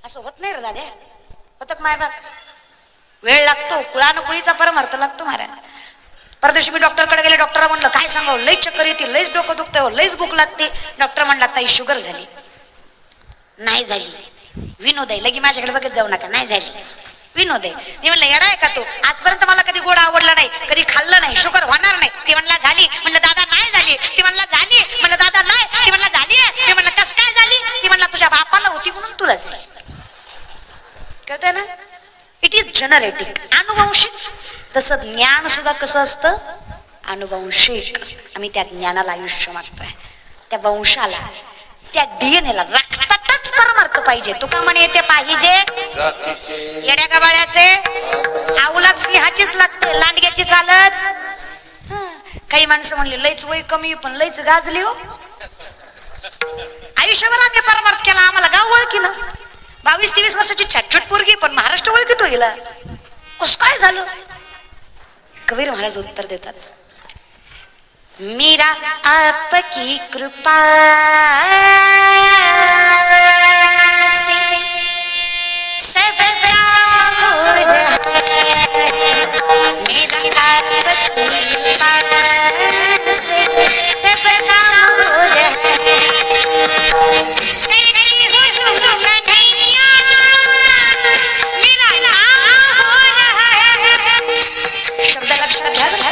असं होत नाही रे दाद्या, होत माय बाप. वेळ लागतो, कुळानं कुळीचा परमार्थ लागतो महाराज. परदेशी मी डॉक्टरकडे गेले, डॉक्टर म्हणलं काय सांगावं, लईच चक्कर येते, लईच डोकं दुखतंय, लईच भूक लागते. डॉक्टर म्हणला ताई शुगर झाली. नाही झाली. विनोद आहे, लगी माझ्याकडे बघत जाऊ नका, नाही झाली विनोद आहे. मी म्हणलं येडा आहे का तू, आजपर्यंत मला कधी गोड आवडला नाही, कधी खाल्लं नाही, शुगर होणार नाही. ती म्हणला झाली. म्हणलं दादा नाही झाली. ती म्हणला झाली. म्हणलं दादा नाही. ती म्हणला झाली. मी म्हणलं कस काय झाली. ती म्हणला तुझ्या बापाला होती म्हणून तुला झाली. कळतंय ना, इट इज जनरेटिक, अनुवंशिक. तसं ज्ञान सुद्धा कसं असतं, अनुवंशिक. आम्ही त्या ज्ञानाला आयुष्य मागतोय, त्या वंशाला, त्या डीएनएला, रक्तातच परमार्थ पाहिजे. तुका म्हणे ते पाहिजे येड्या गबाळ्याचे, आवलाच सिंहाचीच लागते, लांडग्याची चालत. काही माणसं म्हणले लईच वय कमी पण लईच गाजली हो. आयुष्यभर आम्ही परमार्थ केला, आम्हाला गाव ओळखी ना. 22-23 वर्षाची छटछट पोरगी पण महाराष्ट्र ओळखीतो हिला. कस काय झालं. कबीर महाराज उत्तर देतात, मीरा आपकी कृपा से सब काम हो रहा है. मीरा आपकी कृपा से सब काम हो रहा है. शब्द लक्षात घ्या.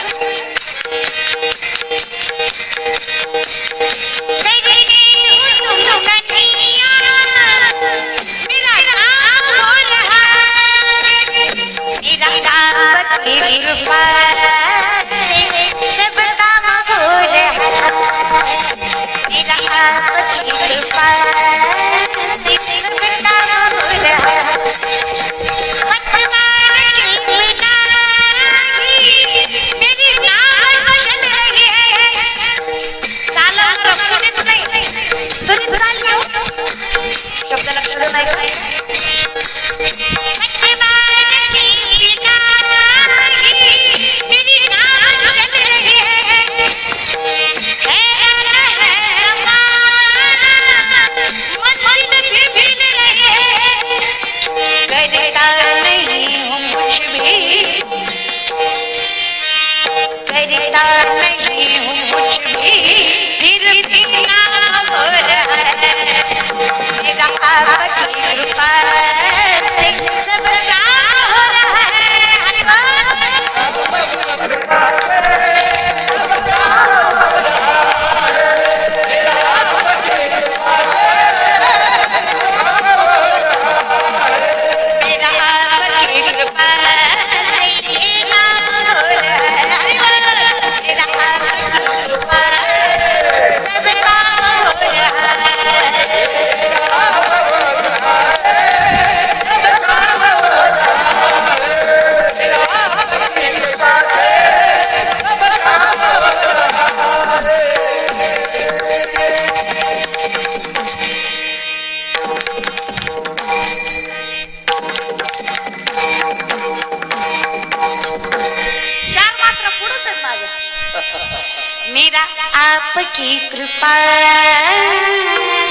मेरा आपकी कृपा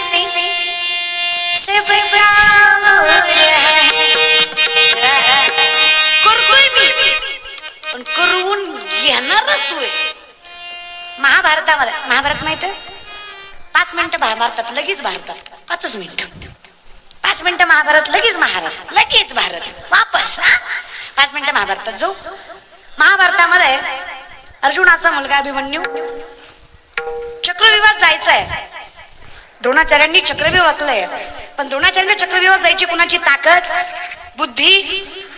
से सब काम हो रहा है. करतोय मी पण करून घेणार तू. महाभारतामध्ये, महाभारत माहित आहे, 5 मिनिटं महाभारतात, लगेच भारतात 5 मिनिटं, 5 मिनिटं महाभारत, लगेच महाभारत, लगेच भारत वापस. 5 मिनिटं महाभारतात जाऊ. महाभारतामध्ये अर्जुनाचा मुलगा अभिमन्यू चक्रव्यूहात जायचंय. द्रोणाचार्यांनी चक्रव्यूह आखलंय, पण द्रोणाचार्यांनी चक्रव्यूहात जायची कुणाची ताकद, बुद्धी,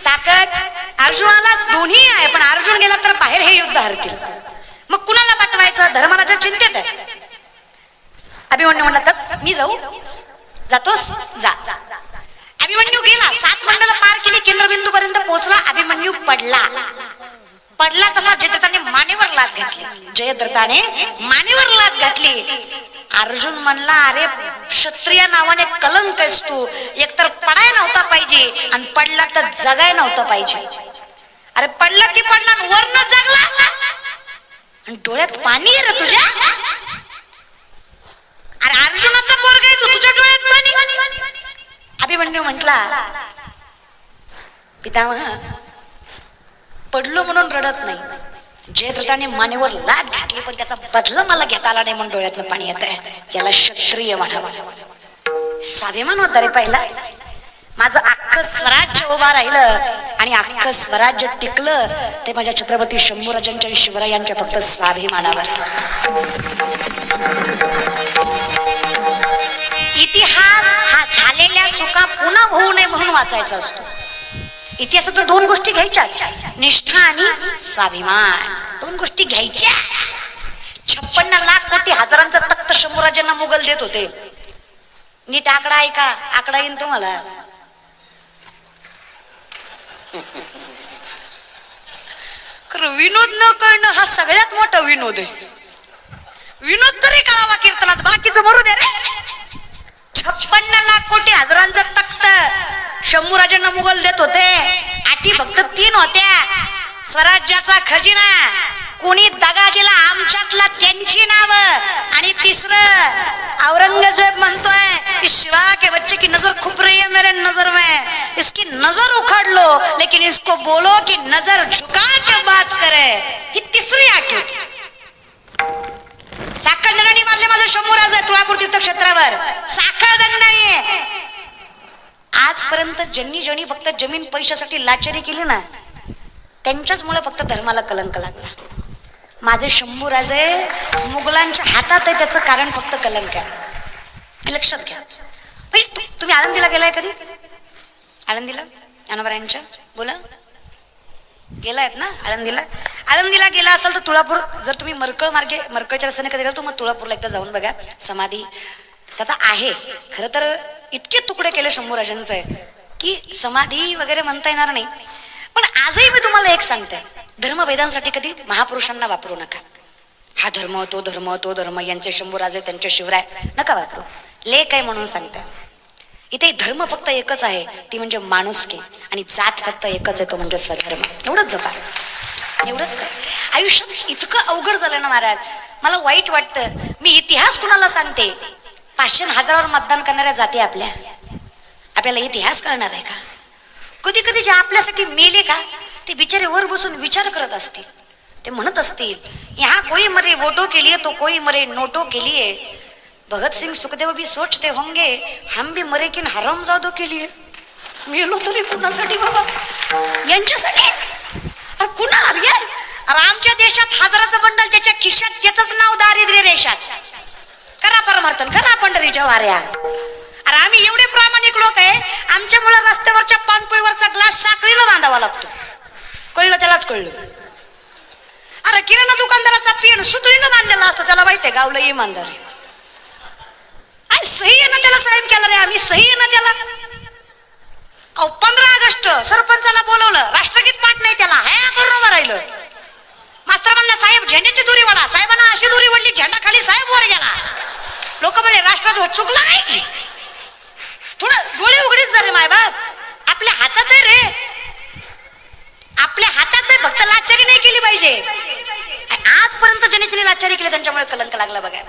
ताकद. अर्जुनाला दोन्ही आहे, पण अर्जुन गेला तर बाहेर हे युद्ध हरतील. मग कुणाला पाठवायचं, धर्मराजा चिंतेत आहे. अभिमन्यू म्हणला तर मी जाऊ. जातोस जा. अभिमन्यू गेला, 7 मंडळ पार केली, केंद्रबिंदू पर्यंत पोहोचला. अभिमन्यू पडला. पडला तसा जयद्रथाने मानेवर लाथ घातली. जयद्रथाने मानेवर लाथ घातली. अर्जुन म्हणला अरे क्षत्रिय नावाने कलंक आहेस तू. एकतर पडाय नव्हता पाहिजे आणि पडला तर जगाय नव्हता पाहिजे. अरे पडला की पडला, वरनं जगला आणि डोळ्यात पाणी आहे रे तुझ्या. अरे अर्जुनाचा पोरगा आहे तू, तुझ्या डोळ्यात पाणी. अभिमन्यू म्हटला, पितामह पडलो म्हणून रडत नाही, जयद्रथाने मानेवर लात घातली पण त्याचा बदला मला घेता आला नाही म्हणून डोळ्यातनं पाणी येत आहे. याला क्षत्रिय म्हणावा. स्वाभिमान होता रे पहिला. माझं अख्खं स्वराज्य उभा राहिलं आणि अख्खं स्वराज्य टिकलं ते माझ्या छत्रपती शंभूराजांच्या शिवरायांच्या फक्त स्वाभिमानावर. इतिहास हा झालेल्या चुका पुन्हा होऊ नये म्हणून वाचायचा असतो. इतिहासात दोन गोष्टी घ्यायच्याच, निष्ठा आणि स्वाभिमान. दोन गोष्टी घ्यायच्या. 56 लाख कोटी हजारांचा तख्त शंभूराजांना मुघल देत होते. नीट आकडा ऐका, आकडा येईन तुम्हाला. खरं विनोद न कळणं हा सगळ्यात मोठा विनोद आहे. विनोद तरी कळावा कीर्तनात, बाकीचं मरू दे रे. 56 लाख कोटी हजारांचा तख्त शंभूराजांना मुघल देत होते. अटी फक्त 3 होत्या. स्वराज्याचा खजिना, कोणी दगा दिला आमच्यातला त्यांची नाव, आणि तिसरं औरंगजेब म्हणतोय शिवा के बच्चे की नजर खूप रही है मेरे नजर में, इसकी नजर उखाड़ लो लेकिन इसको बोलो कि नजर झुका के बात करे. ही तिसरी अट होती. साखळदंडाने मारले माझं शंभूराज तुळापूर तीर्थक्षेत्रावर. साखळदंडाने आजपर्यंत ज्यांनी फक्त जमीन पैशासाठी लाचारी केली ना, त्यांच्याचमुळे फक्त धर्माला कलंक लागला. माझे शंभूराजे मुघलांच्या हातात आहे, त्याचं कारण फक्त कलंक आहे. लक्षात घ्या. तुम्ही आळंदीला गेलाय कधी? आळंदीला ज्ञानोबरायांच्या बोला, गेलायत ना आळंदीला? आळंदीला गेला असाल तर तुळापूर, जर तुम्ही मरकळच्या रस्त्याने कधी गेला तर मग तुळापूरला एकदा जाऊन बघा. समाधी आता आहे. खरं तर इतके तुकडे केले शंभूराजांचं आहे की समाधी वगैरे म्हणता येणार नाही. पण आजही मी तुम्हाला एक सांगते, धर्मभेदांसाठी कधी महापुरुषांना वापरू नका. हा धर्म तो धर्म तो धर्म, यांचे शंभूराजे त्यांचे शिवराय नका वापरू. लेख आहे म्हणून सांगते. इथे धर्म फक्त एकच आहे, ती म्हणजे माणुसकी, आणि जात फक्त एकच आहे, तो म्हणजे स्वधर्म. एवढंच जपा, एवढंच कर. आयुष्यात इतकं अवघड झालं ना महाराज, मला वाईट वाटतं. मी इतिहास कुणाला सांगते? 500 हजारावर मतदान करणाऱ्या जाती आपल्याला इतिहास कळणार आहे का? कधी कधी जे आपल्यासाठी मेले का, ते बिचारे वर बसून विचार करत असतील. ते म्हणत असतील, यहाँ कोई मरे वोटो के लिए तो कोई मरे नोटो के लिए. भगत सिंग सुखदेव भी सोचते होंगे हम भी मरे किन हरामजादों के लिए. मेलो तरी कुणासाठी बाबा? यांच्यासाठी. अरे कुणा? अरे आमच्या देशात हजाराचं बंडल ज्याच्या खिशात त्याचंच नाव दारिद्र्य रेषात. करा परमार्थन, करा पंढरीच्या वाऱ्या. अरे आम्ही एवढे प्रामाणिक लोक आहे, आमच्यामुळे रस्त्यावरच्या पानपोईवरचा ग्लास साखळीला बांधावा लागतो. कळलं? त्यालाच कळलं. अरे किराणा दुकानदाराचा पेन सुतळीनं बांधलेला असतो, त्याला माहितीये गावला इमानदार आहे. सही आहे ना त्याला, साहेब केला रे आम्ही, सही आहे ना त्याला. 15 ऑगस्ट सरपंचाला बोलवलं, राष्ट्रगीत पाठ नाही त्याला, हया करून उभं राहिलं. मास्तर म्हणला साहेब झेंड्याची दुरी वाढा. साहेबांना अशी दुरी वाढली, झेंडा खाली, साहेब वर गेला. लोक म्हणजे राष्ट्रध्वज चुकला नाही. थोडं डोळे उघडीच झाले मायबाप. आपल्या हातात आहे रे, आपल्या हातात आहे. फक्त लाचारी नाही केली पाहिजे. आजपर्यंत ज्यांनी लाचारी केली त्यांच्यामुळे कलंक लागला बघा.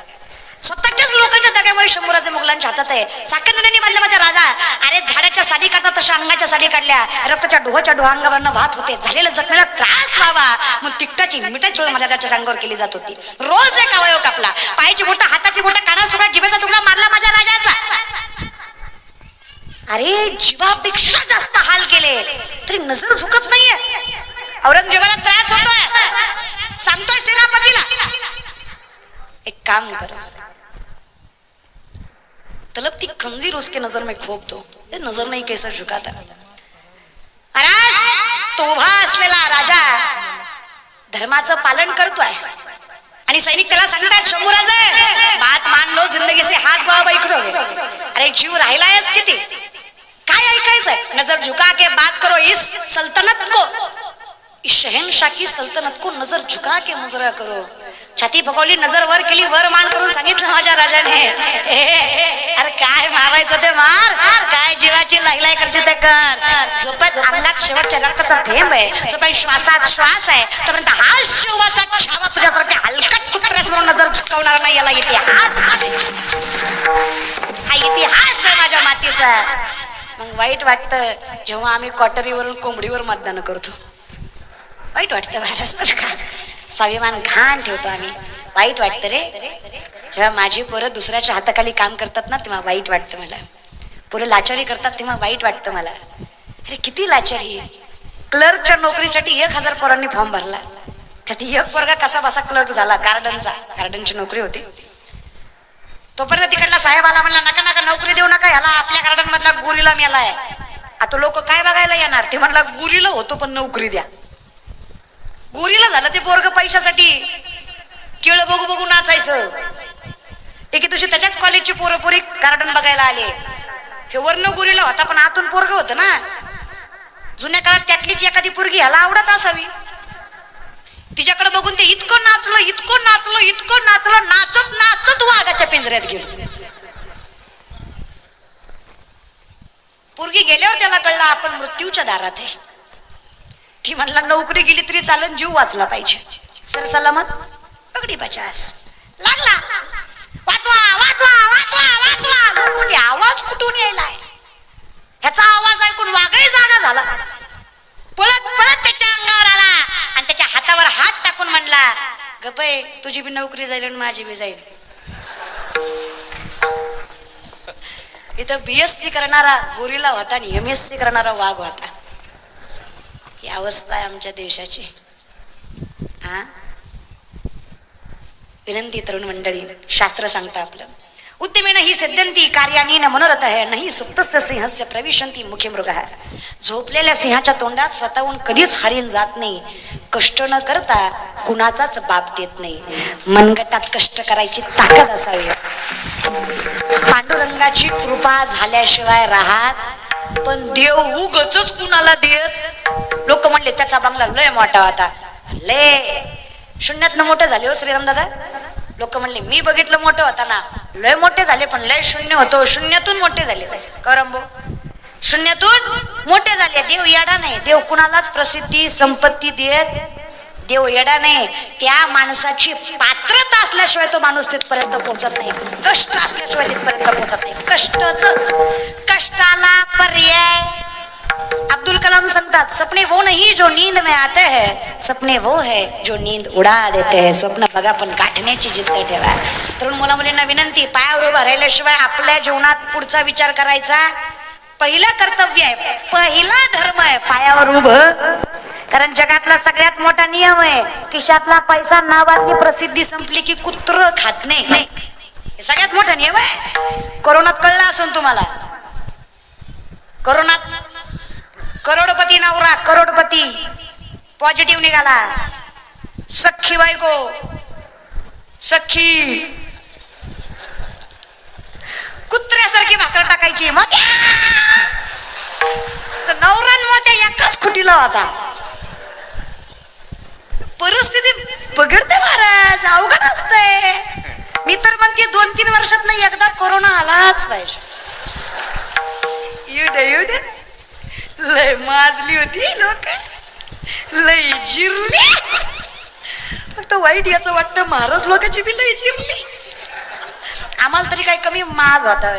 स्वतःच्याच लोकांच्या दगामुळे शंभूराजे मुघलांच्या हातात आहे. साखळदंडाने मारले माझ्या राजा. अरे झाडाच्या साडी काढतात तशा अंगाच्या साडी काढल्या. रक्ताच्या डोहाच्या डोहांगावरनं वाहत होते. झालेल्या जखमेला त्रास व्हावा म्हणून तिकटाची मिठाची चोळ माझ्या राजाच्या अंगावर केली जात होती. रोज एक अवयव कापला, पायाची बोट, हाताची बोट, कानाचा तुकडा, जिभेचा तुकडा मारला माझ्या राजाचा. अरे जीवापेक्षा जास्त हाल केले तरी नजर झुकत नाहीये. औरंगजेबाला त्रास होतोय, सांगतोय सेनापतीला एक काम कर, तलब ती खंजीर उसके नजर में खोप दो, ते नजर नहीं कैसा झुकाता. महाराज तो उभा असलेला राजा धर्माचं पालन करतोय आणि सैनिक त्याला सांगतात, शंभूराजे बात मान लो, जिंदगी से हाथ बाबा इकडो. अरे जीव राहिलायच किती, काय ऐकायचंय? नजर झुका के बात करो इस सल्तनत को, इस शहनशाह की सल्तनत को नजर झुका के मुजरा करो. छाती पकवली, नजर वर केली, वर मान करून सांगितलं माझ्या राजाने, अरे काय मारायचं ते मार, काय जीवाची लाईलाई करायची ते कर. जोपर्यंत अंगात शेवटच्या रक्ताचा थेंब आहे, जोपर्यंत श्वासात श्वास आहे, तोपर्यंत हा शिवाचा छावा तुझ्यासारख्या हलकट कुत्र्यासमोर नजर झुकवणार नाही. याला इतिहास, हा इतिहास आहे माझ्या मातीचा. मग वाईट वाटतं जेव्हा आम्ही कॉटरीवरून कोंबडीवर मतदान करतो. वाईट वाटतं महाराज बरं का. स्वाभिमान घाण ठेवतो आम्ही. वाईट वाटतं रे जेव्हा माझी पोरं दुसऱ्याच्या हाताखाली काम करतात ना, तेव्हा वाईट वाटतं मला. पोरं लाचारी करतात तेव्हा वाईट वाटतं मला. अरे किती लाचारी. क्लर्कच्या नोकरीसाठी 1000 पोरांनी फॉर्म भरला. त्यात एक पोरगा कसा बसा क्लर्क झाला. गार्डनची नोकरी होती. तोपर्यंत तिकडला साहेब आला, म्हणला नका नका नोकरी देऊ नका ह्याला, आपल्या गार्डन मधला गुरीला मेलाय. आता लोक काय बघायला येणार. ते म्हणला गुरीला होतो पण नोकरी द्या. गुरीला झालं ते पोरग पैशासाठी. केळ बघू बघू नाचायचं. एके दिवशी त्याच्याच कॉलेजची पोरं पोरी गार्डन बघायला आले. हे वर्ण गुरीला होता पण आतून पोरग होतं ना. जुन्या काळात त्यातलीच एखादी पोरगी ह्याला आवडत असावी. तिच्याकडे बघून ते इतकं नाचलं नाचत नाचत वाघाच्या पिंजऱ्यात गेलो. पोरगी गेल्यावर त्याला कळलं आपण मृत्यूच्या दारात आहे. ती म्हणला नोकरी गेली तरी चालन, जीव वाचला पाहिजे. सर सलामत पगडी बचास लागला. वाचवा वाचवा वाचवा वाचवा. म्हणजे आवाज कुठून यायलाय. ह्याचा आवाज ऐकून वाघही जागा झाला. पळत पळत त्याच्या अंगावर आला आणि त्याच्या हातावर हात टाकून म्हणला गपय तुझी बी नोकरी जाईल आणि माझी बी जाईल. इथं BSc करणारा गोरीला होता आणि MSc करणारा वाघ होता. ही अवस्था आहे आमच्या देशाची. हा विनंती तरुण मंडळी, शास्त्र सांगतं आपलं उद्यमेन ही सिद्धंती कार्यानी न मनोरथ है नाही सुप्तस्य सिंहस्य प्रविशंती मुखे मृगः. झोपलेल्या सिंहाच्या तोंडात स्वतःहून कधीच हरिण जात नाही. कष्ट न करता कुणाचाच बाप देत नाही. मनगटात कष्ट करायची ताकद असावी. पांडुरंगाची कृपा झाल्याशिवाय राहत पण देव उगच कुणाला देत. लोक म्हणले त्याचा बंगला लय मोठा होता. लय शून्यातनं मोठे झाले हो श्रीराम दादा. लोक म्हणले मी बघितलं मोठं होता ना. लय मोठे झाले पण लय शून्य होतो. शून्यातून मोठे झाले. करंबो शून्यातून मोठे झाले. देव येडा नाही. देव कुणालाच प्रसिद्धी संपत्ती देत. देव येडा नाही. त्या माणसाची पात्रता असल्याशिवाय तो माणूस तिथपर्यंत पोहोचत नाही. कष्ट असल्याशिवाय तिथपर्यंत पोहोचत नाही. कष्टाला पर्याय. अब्दुल कलाम सांगतात सपने वो नहीं जो नींद में आते हैं, सपने वो है जो नींद उडा देते हैं. स्वप्न बघा पण गाठण्याची जिद्द ठेवा. तरुण मुला मुलींना विनंती, पायावर उभा राहिल्याशिवाय आपल्या जीवनात पुढचा विचार करायचा. पहिलं कर्तव्य आहे, पहिला धर्म आहे पायावर उभं. कारण जगातला सगळ्यात मोठा नियम आहे खिशातला पैसा नावातली प्रसिद्धी संपली की कुत्र खात नाही. हे सगळ्यात मोठा नियम आहे. कोरोनात कळलं असून तुम्हाला. कोरोनात करोडपती नवरा करोडपती पॉझिटिव्ह निघाला. सख्खी बायको सख्खी कुत्र्यासारखी भाकर टाकायची. मग नवऱ्यांमध्ये एकाच खुटीला होता. परिस्थिती बघडते महाराज. अवघड असते. मी तर म्हणते 2-3 वर्षात नाही एकदा कोरोना आलाच पाहिजे. येऊ दे लय माजली होती लोक. लय जिरली. फक्त वाईट याचं वाटतं महाराज लोकांची बी लय जिरली. आम्हाला तरी काही कमी माज होता.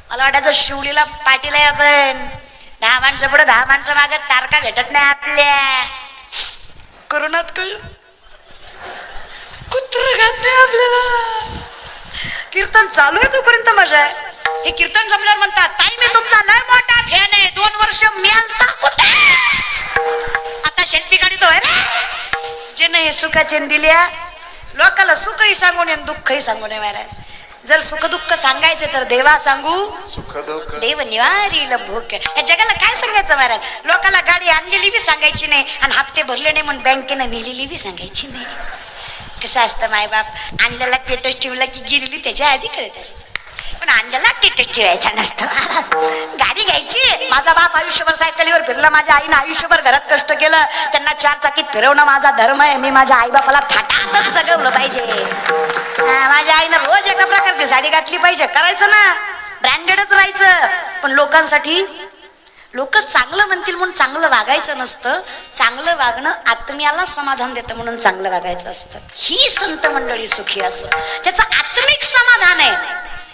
मला वाटायचं शिवलीला पाटीला आपण 10 माणसं पुढे 10 माणसं मागत तारका भेटत नाही आपल्या. कोरोनात कळलं कुत्र खात नाही आपल्याला. कीर्तन चालू आहे तोपर्यंत मजा आहे. हे कीर्तन जमल्यावर म्हणतात ताई मी तुमचा लय मोठा फॅन आहे. 2 वर्ष मेलता कुठे. आता सेल्फी काढतोय रे. जे नाही सुखाचे दिल्या लोकाला सुखही सांगू नये दुःखही सांगू नये महाराज. जर सुख दुःख सांगायचे तर देवा सांगू सुख दुःख देव निवारील भूक. या जगाला काय सांगायचं महाराज. लोकाला गाडी आणलेली बी सांगायची नाही आणि हप्ते भरले नाही म्हणून बँकेनं नेलेली बी सांगायची नाही. कसं असतं मायबाप. आणलेला पेटच ठेवला की गिरली त्याच्या आधी कळत असत. पण आणलेला टेटच ठेवायचा नसतं. गाडी घ्यायची. माझा बाप आयुष्यभर सायकलीवर फिरला. माझ्या आईनं आयुष्यभर घरात कष्ट केलं. त्यांना 4 चाकीत फिरवणं माझा धर्म आहे. मी माझ्या आई बापाला थाटातच जगवलं पाहिजे. माझ्या आईनं रोज एका प्रकारची साडी घातली पाहिजे. करायचं ना. ब्रँडेडच राहायचं. पण लोकांसाठी लोक चांगलं म्हणतील म्हणून चांगलं वागायचं नसतं. चांगलं वागणं आत्म्याला समाधान देतं म्हणून चांगलं वागायचं असतं. ही संत मंडळी सुखी असो ज्याचं आत्मिक समाधान आहे.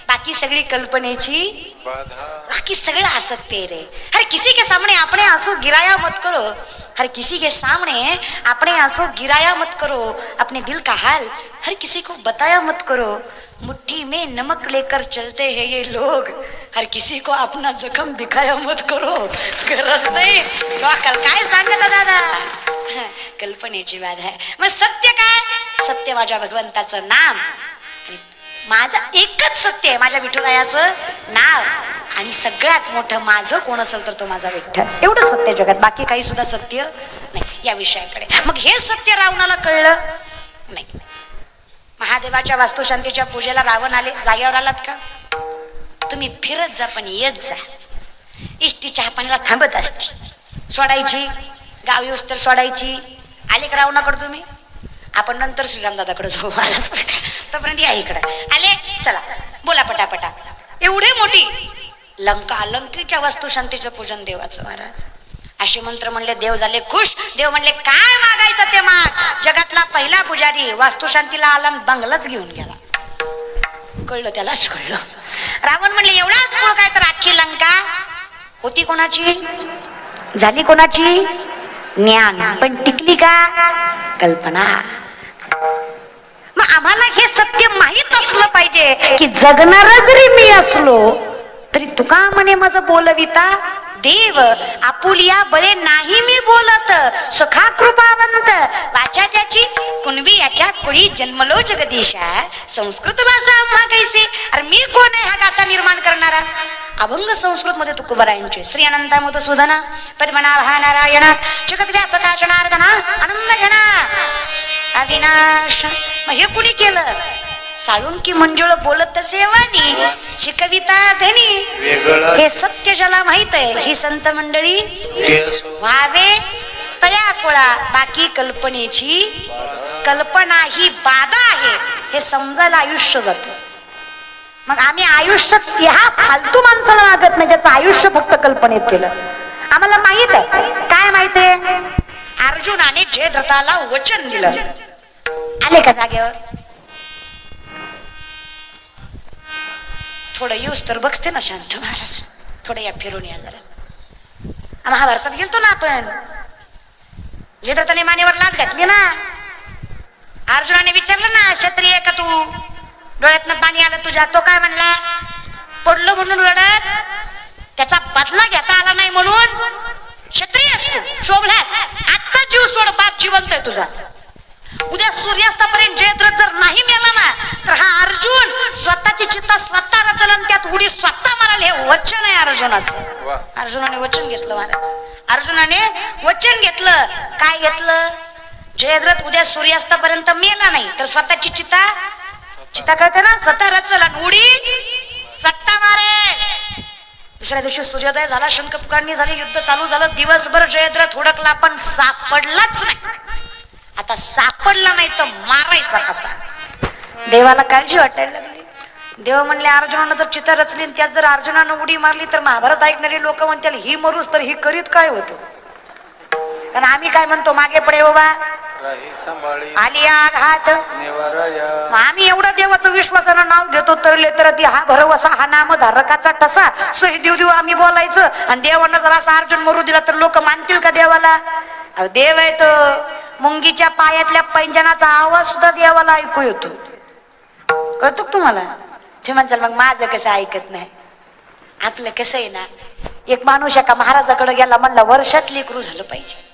बाकी बाकी सगळी कल्पनेची बाधा, बाकी सगळं असत्य है रे. हर किसी के सामने अपने आंसू गिराया मत करो, हर किसी के सामने अपने आंसू गिराया मत करो, अपने दिल का हाल हर किसी को बताया मत करो. मुट्ठी में नमक लेकर चलते हैं ये लोग, हर किसी को अपना जखम दिखाया मत करो. गरज नाही. कल काय सांगत दादा, कल्पनेची बाधा आहे. मग सत्य काय? सत्य माझ्या भगवंताचं नाम. माझं एकच सत्य आहे, माझ्या विठुरायाचं नाव. आणि सगळ्यात मोठं माझं कोण असेल तर तो माझा विठ्ठल. एवढं सत्य जगात, बाकी काही सुद्धा सत्य नाही या विषयाकडे. मग हे सत्य रावणाला कळलं नाही. महादेवाच्या वास्तुशांतीच्या पूजेला रावण आले. जागेवर आलात का? तुम्ही फिरत जा पण येत जा. इष्टी चहा पाण्याला थांबत असते, सोडायची गाव येऊस तर सोडायची. आले का रावणाकडे तुम्ही? आपण नंतर श्रीरामदादाकडे जाऊ. तोपर्यंत या इकडे आले, चला बोला पटापटा. एवढी मोठी लंका, लंकेच्या वास्तुशांतीचं पूजन देवाचं महाराज. असे मंत्र म्हणले, देव झाले खुश. देव म्हणले काय मागायचं ते माग. जगातला पहिला पुजारी वास्तुशांतीला आला, बंगलाच घेऊन गेला. कळलं त्यालाच कळलं. रावण म्हणले एवढाच मूळ काय तर अख्खी लंका होती कोणाची, झाली कोणाची? ज्ञान. पण टिकली का? कल्पना. मग आम्हाला हे सत्य माहित असलं पाहिजे की जगणारा जरी मी असलो तरी तुका म्हणे माझं बोलविता देव. आपुलिया बळे नाही मी बोलत, सुखा कृपावंत वाचा त्याची कुणबी याच्या कुळी जन्मलो जगदीशा. संस्कृत भाषा आम्हा कैसे. अरे मी कोण आहे हा गाथा निर्माण करणारा? अभंग संस्कृत मध्ये तुकोबरायांचे. श्री अनंता मधुसूदना पद्मनाभा नारायण जगत व्यापका जनार्दना आनंद घना अविनाश. मग हे कुणी केलं? साळुंकी मंजुळ बोलत सेवानी शिकविता धनी. हे सत्य ज्याला माहित आहे, ही संत मंडळी व्हावे तया कोळा. बाकी कल्पनेची, कल्पना ही बाधा आहे हे समजायला आयुष्य जातं. मग आम्ही आयुष्य ह्या फालतू माणसाला मागत नाही ज्याचं आयुष्य फक्त कल्पनेत केलं. आम्हाला माहित आहे. काय माहित आहे? अर्जुनाने जयद्रथाला वचन दिलं. आले का जागेवर? थोडं येऊस तर बघते ना शांत महाराज. थोडं या फिरून या जरा. महाभारतात गेलतो ना आपण. जयद्रथाने मानेवर लाथ घातली ना. अर्जुनाने विचारलं ना, क्षत्रिय का तू? डोळ्यातनं पाणी आलं तुझ्या. तो काय म्हणला? पडलो म्हणून रडत, त्याचा बदला घेता आला नाही म्हणून क्षत्रिय असतो, शोभला. आता जीव सोड, बाप जिवंत आहे तुझा. उद्या सूर्यास्तापर्यंत जयद्रथ जर नाही मेला ना तर हा अर्जुन स्वतःची चित्ता स्वतः रचल आणि त्यात उडी स्वतः माराल. हे वचन आहे अर्जुनाचं. अर्जुनाने वचन घेतलं महाराज. अर्जुनाने वचन घेतलं. काय घेतलं? जयद्रथ उद्या सूर्यास्तापर्यंत मेला नाही तर स्वतःची चित्ता कळते ना, स्वतः रचल आणि उडी स्वतः मारे. दुसऱ्या दिवशी सूर्योदय झाला, शंख पुकारणी झाली, युद्ध चालू झालं. दिवसभर जयद्रथ हुडकला पण सापडलाच नाही. आता सापडला नाही तर मारायचा कसा? देवाला काळजी वाटायला लागली. देव म्हणले अर्जुनानं जर चिता रचली त्यात जर अर्जुनानं उडी मारली तर महाभारत ऐकणारे लोक म्हणतील ही मरूस तर ही करीत काय होतं. कारण आम्ही काय म्हणतो, मागे पडे बाबा आली आघात. आम्ही एवढं देवाचं विश्वासानं नाव घेतो तरले तर ती हा भरवसा हा नाम धारकाचा ठसा सही देव देव आम्ही बोलायचं. आणि देवानं जर असा अर्जुन मरू दिला तर लोक मानतील का देवाला? देव आहे तर मुंगीच्या पायातल्या पैंजनाचा आवाज सुद्धा देवाला ऐकू येतो. कळतो तुम्हाला? ते म्हणताल मग माझं कसं ऐकत नाही. आपलं कसं आहे ना, एक माणूस एका महाराजाकडे गेला, म्हणला वर्षात लेकरू झालं पाहिजे.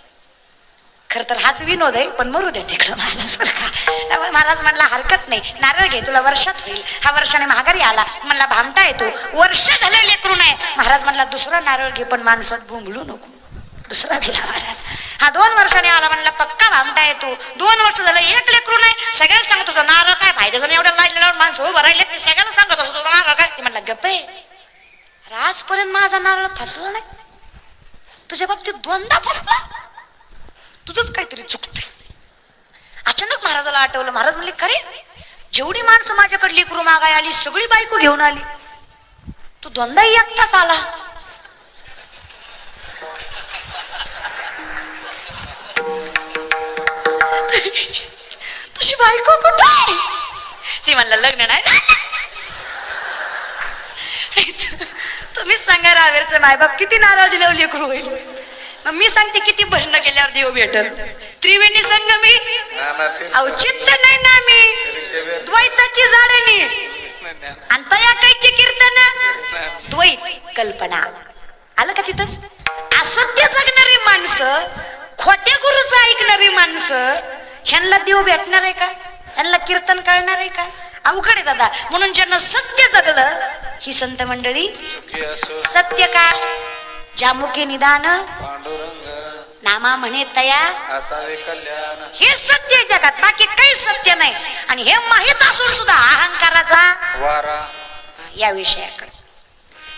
खर तर हाच विनोद आहे पण मरू द्या तिकडं महाराज. महाराज म्हणला हरकत नाही, नारळ घे तुला वर्षात होईल. हा वर्षाने महागारी आला. म्हणला भामटा येतो, वर्ष झाले लेकरू नाही. महाराज म्हणला दुसरा नारळ घे पण माणसात बुंबलू नको. दुसरा दिला महाराज. हा 2 वर्षाने आला. म्हणला पक्का भामटा येतो. 2 वर्ष झालं एक लेकरू नाही. सगळ्याला सांगत होतो नारळ काय फायदा झाला, एवढ्या लाईन माणसं उभं राहिले. मी सगळ्याला सांगत असतो नारळ काय. ते म्हणला गप्प आहे, आजपर्यंत माझा नारळ फसला नाही, तुझ्या बाबतीत 2दा फसला. तुझंच काहीतरी चुकते. अचानक महाराजाला आठवलं. महाराज म्हणले खरे जेवढी माणसं माझ्याकडे लेकरू मागाय आली सगळी बायको घेऊन आली, तू 2दाही एकटाच आला. तुझी बायको कुठे आहे? ती म्हणलं लग्न नाही. तुम्हीच सांगा रावेरचे मायबाप किती नारळ दिल्यावर लेकरू होईल. मग मी सांगते किती भजन केल्यावर देव भेटल. त्रिवेणी संगमी औचित्य नाही ना मी द्वैताची झाडणी आणि तया कायची कीर्तन द्वैत कल्पना आलं का तिथंच. असत्य जगणारी माणसं खोट्या गुरुचं ऐकणारी माणसं ह्यांना देव भेटणार आहे का? ह्यांना कीर्तन कळणार आहे का? अवघड आहे दादा. म्हणून ज्यांना सत्य जगलं ही संत मंडळी सत्य का जामुखे निदान नामा म्हणे तया असावे कल्याण हे सत्य आहे जगात. बाकी काही सत्य नाही. आणि हे माहित असून सुद्धा अहंकाराचा वारा या विषयाकडे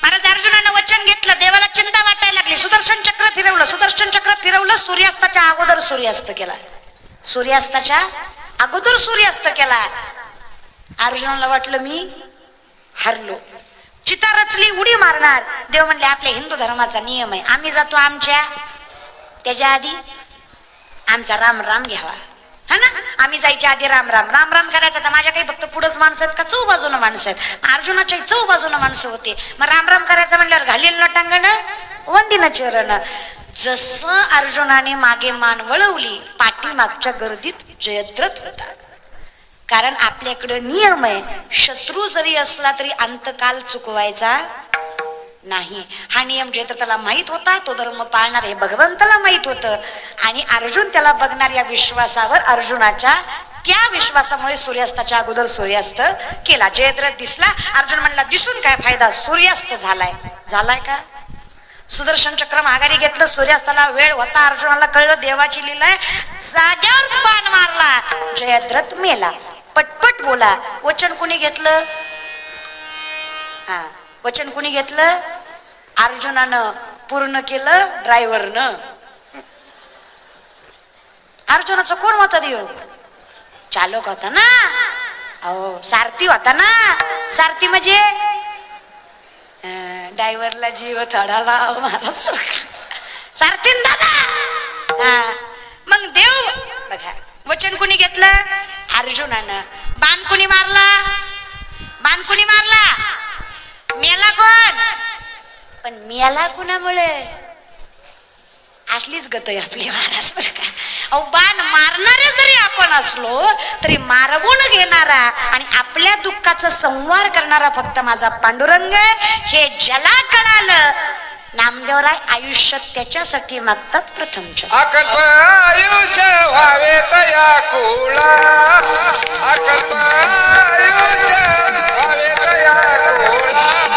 महाराज अर्जुनानं वचन घेतलं. देवाला चिंता वाटायला लागली. सुदर्शन चक्र फिरवलं. सुदर्शन चक्र फिरवलं. सूर्यास्ताच्या अगोदर सूर्यास्त केला. सूर्यास्ताच्या अगोदर सूर्यास्त केला. अर्जुनाला वाटलं मी हरलो. चिता रचली उडी मारणार. देव म्हणले आपल्या हिंदू धर्माचा नियम आहे आम्ही जातो आमच्या त्याच्या आधी आमचा राम राम घ्यावा हा ना. आम्ही जायच्या आधी राम राम राम राम करायचा. तर माझ्या काही फक्त पुढंच माणसं आहेत का चौ बाजूनं माणसं आहेत. अर्जुनाच्या चौ बाजूनं माणसं होते. मग राम राम करायचं म्हणल्यावर घालील न टांगण वंदिन चरण. जसं अर्जुनाने मागे मान वळवली पाठीमागच्या गर्दीत जयद्रथ होता. कारण आपल्याकडे नियम आहे शत्रू जरी असला तरी अंतकाल चुकवायचा नाही. हा नियम जयद्रथाला माहित होता. तो धर्म पाळणार हे भगवंताला माहित होतं. आणि अर्जुन त्याला बघणार या विश्वासावर अर्जुनाच्या त्या विश्वासामुळे सूर्यास्ताच्या अगोदर सूर्यास्त केला. जयद्रथ दिसला. अर्जुन म्हणला दिसून काय फायदा सूर्यास्त झालाय. झालाय का? सुदर्शन चक्र माघारी घेतलं. सूर्यास्ताला वेळ होता. अर्जुनाला कळलं देवाची लीला आहे. जाग्यावर बाण मारला. जयद्रथ मेला. पटपट बोला. वचन कुणी घेतलं? हा वचन कुणी घेतलं? अर्जुनानं पूर्ण केलं ड्रायव्हरनं. अर्जुनाचं कोण होता देव? चालक होता ना. अहो सारथी होता ना. सारथी म्हणजे ड्रायव्हरला जीव थडाला महाराज सारथीन दादा. हा मग देव बघा वचन कुणी घेतलं? अर्जुनानं. बाण कुणी मारला? बाण कुणी मारला? मेला कोण? पण मेला कुणामुळे? असलीच गत आहे आपली महाराज बरं का. अहो बाण मारणारे जरी आपण असलो तरी मारवून घेणारा आणि आपल्या दुःखाचा संवार करणारा फक्त माझा पांडुरंग हे ज्याला कळालं नामदेवराय आयुष्यात त्याच्यासाठी मागतात प्रथमच. अकल्प आयुष्य व्हावे तया कुळा अकल्प आयुष्य व्हावे तया कुळा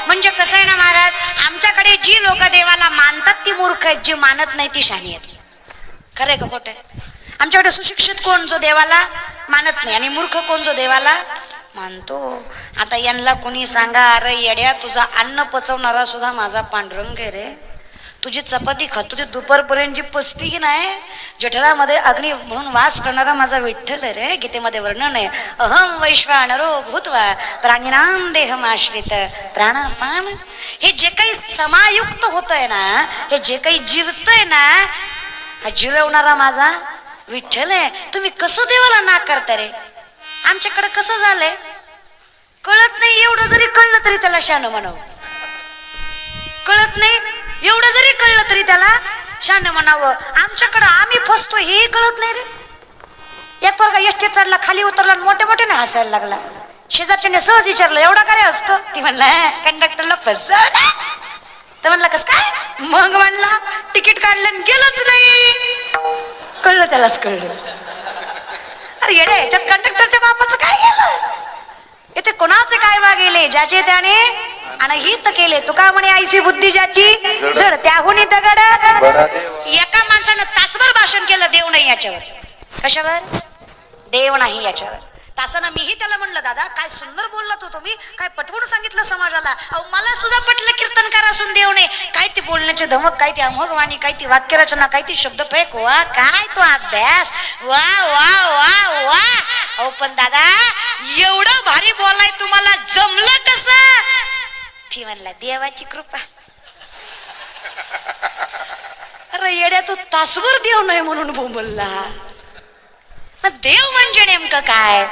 म्हणजे कसं आहे ना महाराज आमच्याकडे जी लोक देवाला मानतात ती मूर्ख आहेत. जी मानत नाही ती शहाणी आहेत. खरंय का खोटं? आमच्याकडे सुशिक्षित कोण जो देवाला मानत नाही आणि मूर्ख कोण जो देवाला मानतो. आता यांना कोणी सांगा अरे येड्या तुझा अन्न पचवणारा सुद्धा माझा पांडुरंग आहे रे. तुझी चपाती खातो ती दुपारपर्यंत जी पचती की नाही जठरामध्ये अग्नी म्हणून वास करणारा माझा विठ्ठल आहे रे. गीतेमध्ये वर्णन आहे अहम वैश्वानरो भूत्वा प्राणिनाम देहमाश्रित प्राणापान. हे जे काही समायुक्त होतंय ना हे जे काही जिरतंय ना हा जिरवणारा माझा विठ्ठल आहे. तुम्ही कसं देवाला नाक करता रे? आमच्याकडे कसं झालंय कळत नाही. एवढं जरी कळलं तरी त्याला शान म्हणावं. कळत नाही एवढं जरी कळलं तरी त्याला शान म्हणावं. आमच्याकडं आम्ही फसतो हे कळत नाही रे. एक पोरगा एसटीत चढला खाली उतरला मोठे मोठे नाही हसायला लागला. शेजारच्याने सहज विचारलं एवढा काय असतो? ती म्हणला कंडक्टरला फसवला. तर म्हणला कस काय? मग म्हणला तिकीट काढलं गेलंच नाही. कळलं त्यालाच कळलं. अरे येडे, याच्यात कंडक्टरच्या बापाचं काय गेलं? इथे कोणाचे काय वागेले, ज्याचे त्याने अनहित केले. तुका म्हणे आईची बुद्धी ज्याची जड त्याहून दगड. बडा देवा. एका माणसानं तासभर भाषण केलं, देव नाही याच्यावर. कशावर? देव नाही याच्यावर. तासानं मीही त्याला म्हणलं, दादा काय सुंदर बोललात हो तुम्ही, काय पटवून सांगितलं समाजाला. अहो मला सुद्धा पटलं कीर्तनकार असून देव नाही. काय ती बोलण्याची धमक, काय ती अमोघवाणी, काय ती वाक्यरचना, काय ती शब्दफेक. वा काय तो अभ्यास, वा वा वा वा. अहो पण दादा एवढं भारी बोलाय तुम्हाला जमलं कसं? ती म्हणला देवाची कृपा. अरे येड्या, तू तासभर देव नाही म्हणून बोंबलला. देव म्हणजे नेमकं काय?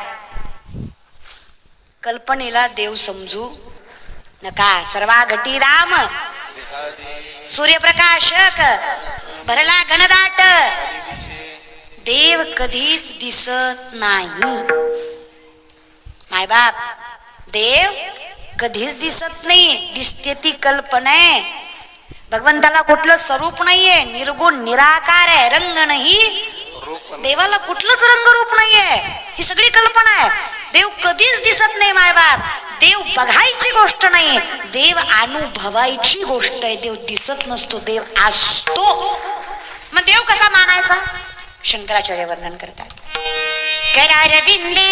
कल्पनेला देव समजू नका. सर्वा घटी राम सूर्यप्रकाशक भरला घनदाट. देव कधीच दिसत नाही. मायबाप, देव कधीच दिसत नाही. दिसते ती कल्पना आहे. भगवंताला कुठलं स्वरूप नाहीये, निर्गुण निराकार आहे. रंग नाही, देवाला कुठलंच रंगरूप नाहीये. ही सगळी कल्पना आहे. देव कधीच दिसत नाही मायबाप. देव बघायची गोष्ट नाही, देव अनुभवायची गोष्ट आहे. देव दिसत नसतो, देव असतो. मग देव कसा मानायचा? शंकराचार्य वर्णन करतात. करारविंदे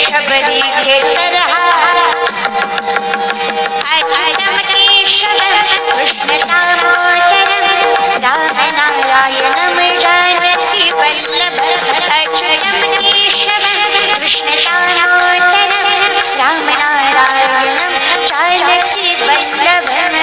शबरी घेत रहा कृष्ण दामोदरम राम नारायणम जानकी वल्लभ अच्युतम केशवम कृष्ण दामोदरम राम नारायणम जानकी वल्लभम.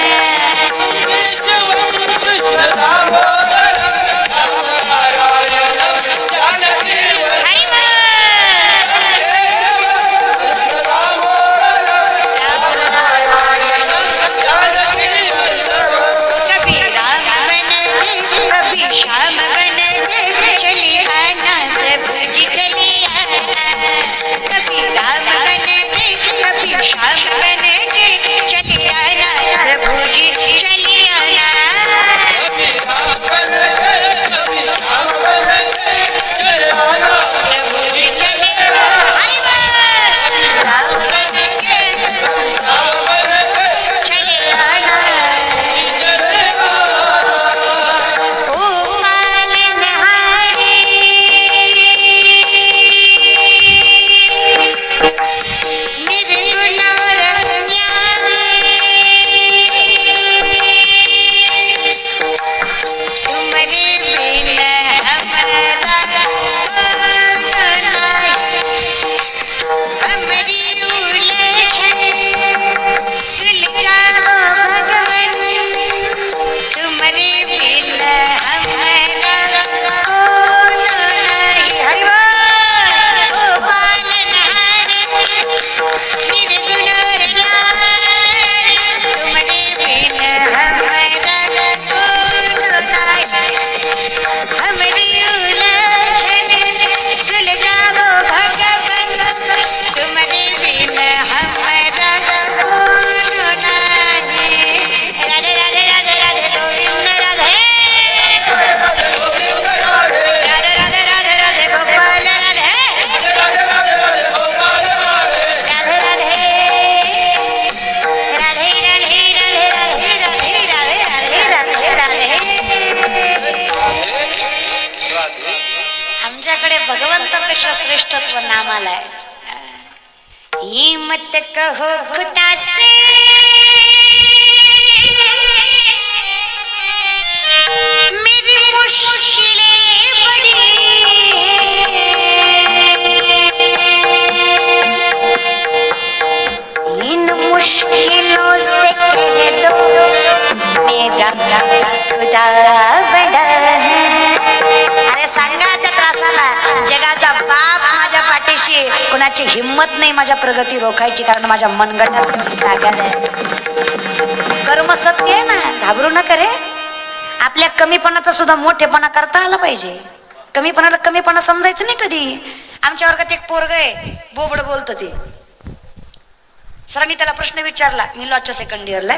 श्रेष्ठत्व नामाला आहे. ही मत कहो खुदा से मेरी मुश्किलें बड़ी इन मुश्किलों से कह दो मेरा खुदा बड़ा है. अरे सांगा त्या त्रासाला, जगाचा बाप माझ्या पाठीशी, कोणाची हिम्मत नाही माझ्या प्रगती रोखायची, कारण माझ्या मनगटात ताकद आहे. कर्म सत्य आहे ना, घाबरू नका रे. आपल्या कमीपणाचा सुद्धा मोठेपणा करता आला पाहिजे. कमीपणाला कमीपणा समजायचं नाही कधी. आमच्या वर्गात एक पोरग आहे, बोबड बोलत ते. सरांनी त्याला प्रश्न विचारला, मी लॉच्या सेकंड इयरला.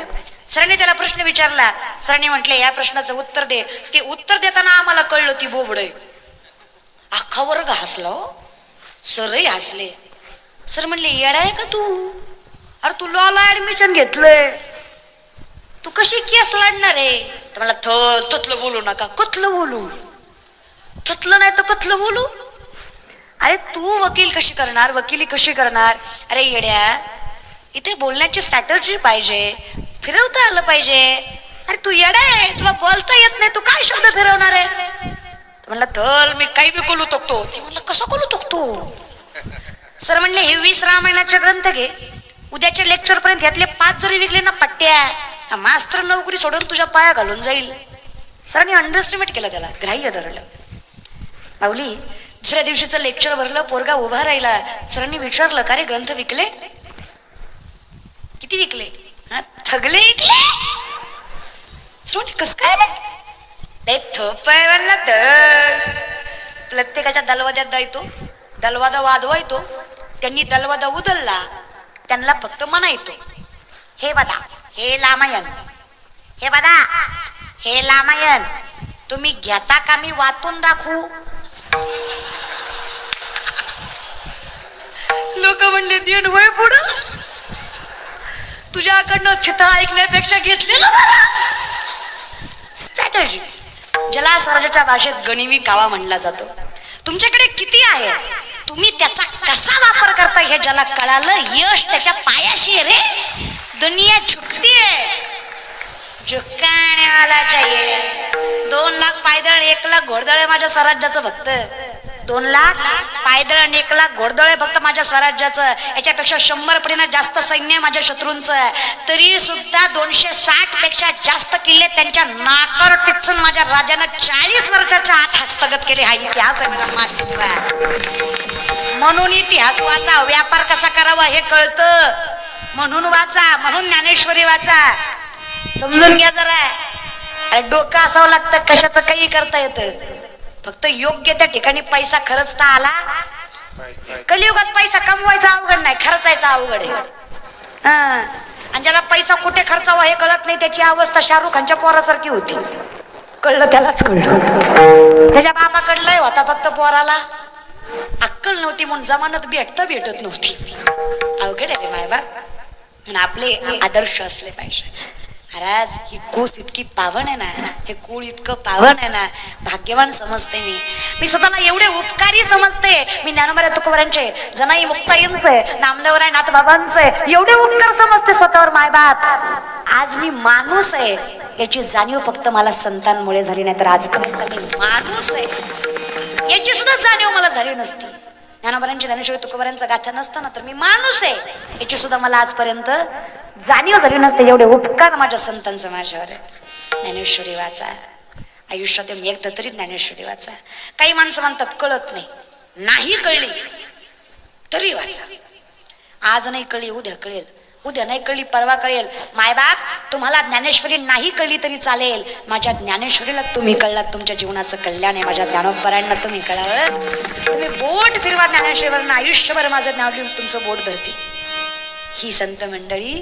सरांनी त्याला प्रश्न विचारला, सरांनी म्हटले या प्रश्नाचं उत्तर दे. ते उत्तर देताना आम्हाला कळलं ती बोबड आहे. अख्खा वर्ग हसला हो, सरही हसले. सर म्हणले येडा आहे का तू? अरे तू लॉला ऍडमिशन घेतलंय, तू कशी केस लढणार आहे? तर मला थतलं बोलू नका. कथलं बोलू? थतलं नाही तर कथलं बोलू? अरे तू वकील कशी करणार, वकिली कशी करणार? अरे येड्या, इथे बोलण्याची स्ट्रॅटर्जी पाहिजे, फिरवता आलं पाहिजे. अरे तू येडा आहे, तुला बोलता येत नाही, तू काय शब्द फिरवणार आहे? म्हणलं तर मी काही बी बोलू शकतो. ती म्हणलं कसं बोलू शकतो? सर म्हणले हे 20 रामायणाचे ग्रंथ घे, उद्याच्या लेक्चर पर्यंत यातले 5 जरी विकले ना पट्ट्या, मास्तर नोकरी सोडून तुझ्या पाया घालून जाईल. सरांनी अंडरस्टिमेट केलं, त्याला ग्राह्य धरलं. माऊली दुसऱ्या दिवशीचं लेक्चर भरलं, पोरगा उभा राहिला. सरांनी विचारलं का रे ग्रंथ विकले? किती विकले? थगले विकले. सर म्हणले कस काय लय थोप आहे म्हणला. तर प्रत्येकाच्या दलवाद्यात जायतो, दलवादा वाजवायतो. त्यांनी दलवादा उदलला, त्यांना फक्त म्हणायतो हे बदा हे रामायण, हे बदा हे रामायण, तुम्ही घेता का मी वाचून दाखवू? लोक म्हणले देण वय पुढं, तुझ्याकडनं तिथं ऐकण्यापेक्षा घेतलेलं स्ट्रॅटर्जी. ज्याला स्वराज्याच्या भाषेत गनिमी कावा म्हणला जातो. तुमच्याकडे किती आहे, तुम्ही त्याचा कसा वापर करता हे ज्याला कळालं, यश त्याच्या पायाशी आहे रे. दुनिया झुकती है, झुकाने वाला चाहिए. 2 लाख पायदळ 1 लाख घोडदळ आहे माझ्या स्वराज्याचं फक्त. 2 लाख पायदळ आणि 1 लाख घोडदळ आहे फक्त माझ्या स्वराज्याचं. याच्यापेक्षा 100 पटीने जास्त सैन्य माझ्या शत्रूंचं. तरी सुद्धा 260 पेक्षा जास्त किल्ले त्यांच्या नाकावर टिचून माझ्या राजानं 40 वर्षाच्या आत हस्तगत केले. हा इतिहास आहे माझा. म्हणून इतिहास वाचा, व्यापार कसा करावा हे कळतं म्हणून वाचा, म्हणून ज्ञानेश्वरी वाचा. समजून घ्या जरा. अरे डोकं असावं लागतं, कशाचं काही करता येतं, फक्त योग्य त्या ठिकाणी पैसा खर्चता आला. कलियुगात पैसा कमवायचा अवघड नाही, खर्चायचा अवघड आहे. आणि ज्याला पैसा कुठे खर्चावा हे कळत नाही, त्याची अवस्था शाहरुख खानच्या पोरासारखी होती. कळलं त्यालाच कळलं. त्याच्या बापाकडलंय होता, फक्त पोराला अक्कल नव्हती म्हणून जमानत भेटत नव्हती. अवघड आहे रे माय बाप. आपले आदर्श असले पाहिजे. महाराज ही कूस इतकी पावन आहे ना, हे कुळ इतकं पावन आहे ना, भाग्यवान समजते मी स्वतःला. एवढे उपकारी समजते मी. ज्ञानोबा तुकोबारांचे, जनाई मुक्ताईंचे, नामदेवराय नाथबाबांचे एवढे उपकार समजते स्वतःवर मायबाप. आज मी माणूस आहे याची जाणीव फक्त मला संतांमुळे झाली, नाही तर आजपर्यंत मी माणूस आहे याची सुद्धा जाणीव मला झाली नसती. ज्ञानोबारांची, ज्ञानेश्वरी तुकोबारांचा गाथा नसताना तर मी माणूस आहे याची सुद्धा मला आजपर्यंत जाणीव झाली नसते. एवढे उपकार माझ्या संतांचं माझ्यावर आहे. ज्ञानेश्वरी वाचा, आयुष्यात एकदा तरी ज्ञानेश्वरी वाचा. काही माणसं म्हणतात कळत नाही, नाही कळली तरी वाचा. आज नाही कळली उद्या कळेल, उद्या नाही कळली परवा कळेल. मायबाप तुम्हाला ज्ञानेश्वरी नाही कळली तरी चालेल, माझ्या ज्ञानेश्वरीला तुम्ही कळलात, तुमच्या जीवनाचं कल्याण आहे. माझ्या ज्ञानोबरांना तुम्ही कळावं. तुम्ही बोट फिरवा ज्ञानेश्वरीवरनं, आयुष्यभर माझं नाव घेऊन तुमचं बोट धरते ही संत मंडळी.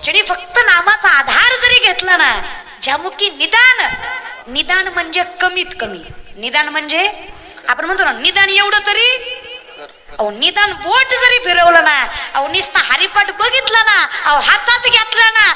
ज्यांनी फक्त नामाचा आधार जरी घेतला ना, ज्यामुखी निदान म्हणजे कमीत कमी. निदान म्हणजे आपण म्हणतो ना निदान एवढं तरी. अहो निदान बोट जरी फिरवलं ना, अहो नुसता हरिपाठ बघितला ना, अहो हातात घेतला ना,